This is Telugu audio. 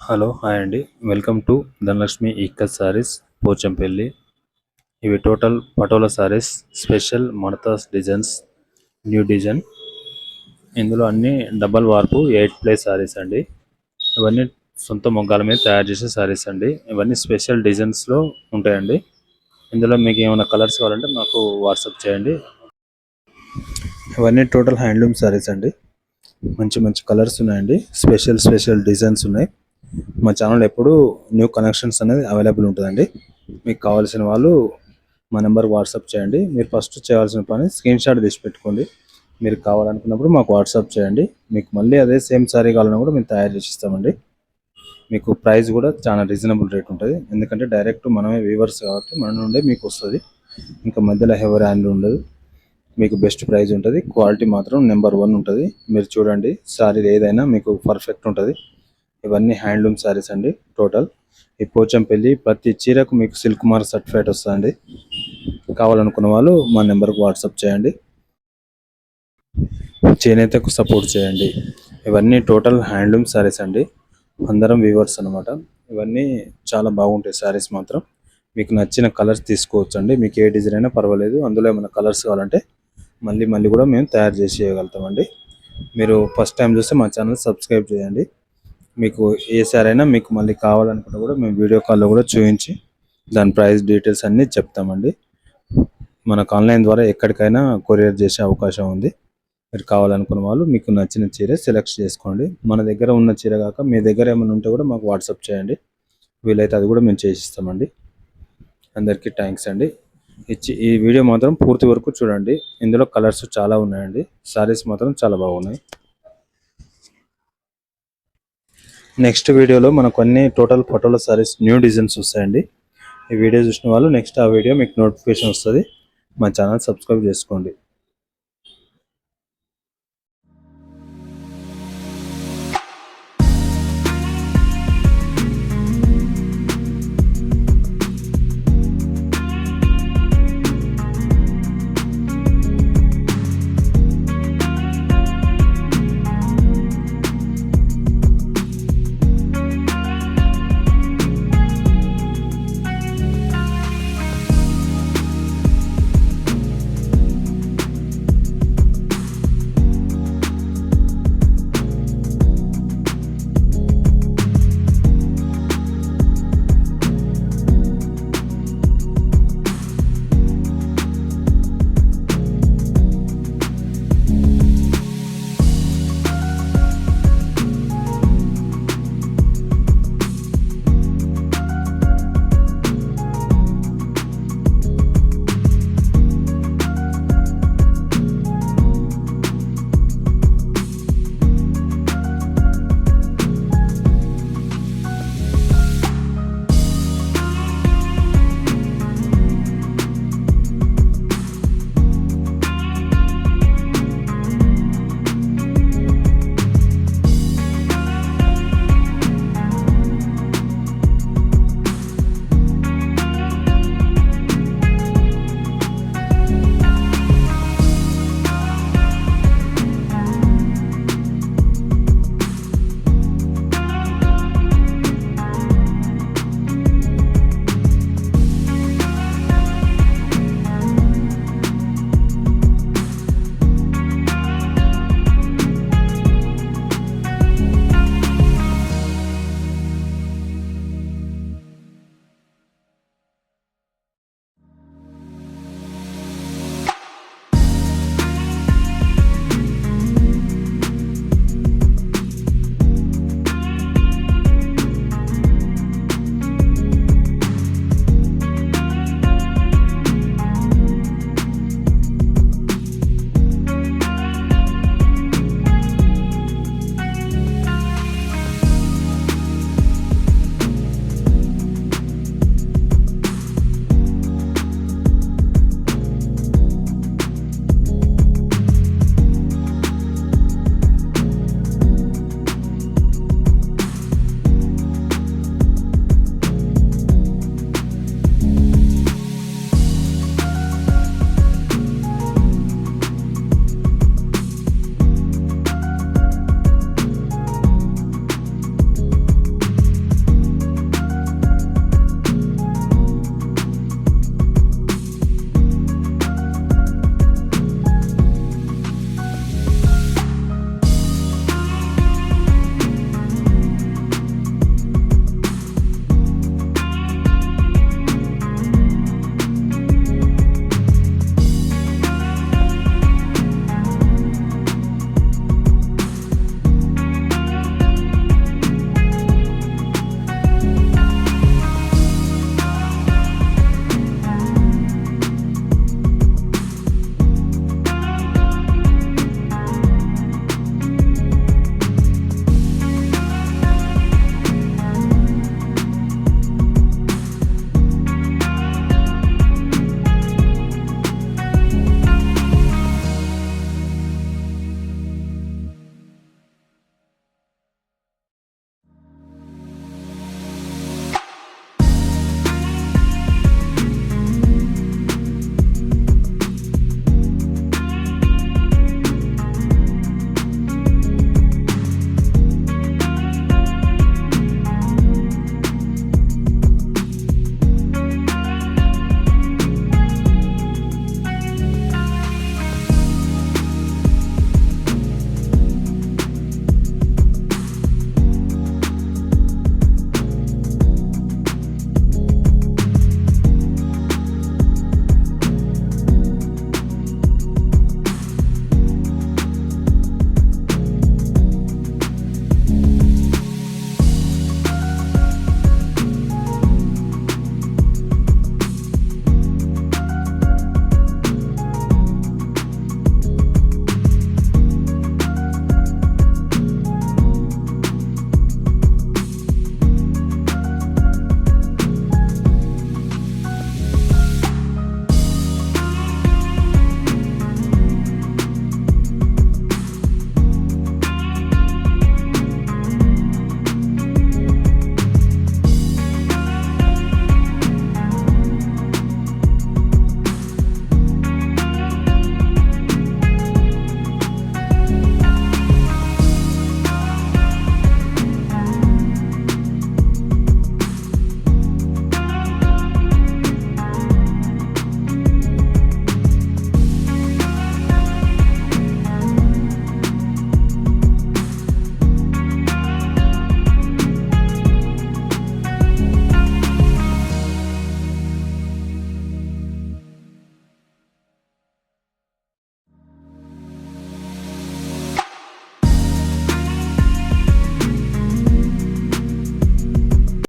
హలో హాయ్ అండి. Welcome to Dhanalakshmi ikat saris Pochampally. ఇవి టోటల్ పటోలా సారీస్, స్పెషల్ మడతాస్ డిజైన్స్, న్యూ డిజైన్. ఇందులో అన్ని డబల్ వార్పు 8 ప్లై సారీస్ అండి. ఇవన్నీ సొంత మొగ్గాల మీద తయారు చేసే సారీస్ అండి. ఇవన్నీ స్పెషల్ డిజైన్స్లో ఉంటాయండి. ఇందులో మీకు ఏమైనా కలర్స్ కావాలంటే మాకు వాట్సాప్ చేయండి. ఇవన్నీ టోటల్ హ్యాండ్లూమ్ సారీస్ అండి. మంచి మంచి కలర్స్ ఉన్నాయండి. స్పెషల్ డిజైన్స్ ఉన్నాయి. మా ఛానల్ ఎప్పుడు న్యూ కనెక్షన్స్ అనేది అవైలబుల్ ఉంటుందండి. మీకు కావాల్సిన వాళ్ళు మా నెంబర్ వాట్సాప్ చేయండి. మీరు ఫస్ట్ చేయాల్సిన పని స్క్రీన్ షాట్ తీసి పెట్టుకోండి. మీరు కావాలనుకున్నప్పుడు మాకు వాట్సాప్ చేయండి. మీకు మళ్ళీ అదే సేమ్ సారీ కావాలన్నా కూడా మేము తయారు చేసి ఇస్తామండి. మీకు ప్రైస్ కూడా చాలా రీజనబుల్ రేట్ ఉంటుంది. ఎందుకంటే డైరెక్ట్ మనమే వీవర్స్ కాబట్టి మన నుండే మీకు వస్తుంది. ఇంకా మధ్యలో ఎవరి హ్యాండ్ ఉండదు. మీకు బెస్ట్ ప్రైస్ ఉంటుంది. క్వాలిటీ మాత్రం నెంబర్ 1 ఉంటుంది. మీరు చూడండి, సారీ ఏదైనా మీకు పర్ఫెక్ట్ ఉంటుంది. ఇవన్నీ హ్యాండ్లూమ్ సారీస్ అండి. టోటల్ ఈ పోచంపల్లి ప్రతి చీరకు మీకు సిల్క్ మార్క్ సర్టిఫైడ్ వస్తుందండి. కావాలనుకున్న వాళ్ళు మా నెంబర్కి వాట్సాప్ చేయండి. చేనేతకు సపోర్ట్ చేయండి. ఇవన్నీ టోటల్ హ్యాండ్లూమ్ సారీస్ అండి. అందరం వీవర్స్ అనమాట. ఇవన్నీ చాలా బాగుంటాయి సారీస్ మాత్రం. మీకు నచ్చిన కలర్స్ తీసుకోవచ్చు అండి. మీకు ఏ డిజైన్ అయినా పర్వాలేదు. అందులో ఏమైనా కలర్స్ కావాలంటే మళ్ళీ కూడా మేము తయారు చేసి ఇవ్వగలుగుతామండి. మీరు ఫస్ట్ టైం చూస్తే మా ఛానల్ సబ్స్క్రైబ్ చేయండి. మీకు ఏ సారీ అయినా మీకు మళ్ళీ కావాలనుకుంటే కూడా మేము వీడియో కాల్లో కూడా చూపించి దాని ప్రైస్ డీటెయిల్స్ అన్నీ చెప్తామండి. మనకు ఆన్లైన్ ద్వారా ఎక్కడికైనా కొరియర్ చేసే అవకాశం ఉంది. మీరు కావాలనుకున్న వాళ్ళు మీకు నచ్చిన చీర సెలెక్ట్ చేసుకోండి. మన దగ్గర ఉన్న చీర కాక మీ దగ్గర ఏమైనా ఉంటే కూడా మాకు వాట్సాప్ చేయండి. వీలైతే అది కూడా మేము చేసిస్తామండి. అందరికీ థ్యాంక్స్ అండి. ఈ వీడియో మాత్రం పూర్తి వరకు చూడండి. ఇందులో కలర్స్ చాలా ఉన్నాయండి. సారీస్ మాత్రం చాలా బాగున్నాయి. నెక్స్ట్ వీడియోలో మనకు అన్ని total patola saris new designs వస్తాయండి. ఈ వీడియో చూసిన వాళ్ళు నెక్స్ట్ ఆ వీడియో మీకు నోటిఫికేషన్ వస్తుంది. మా ఛానల్ సబ్స్క్రైబ్ చేసుకోండి.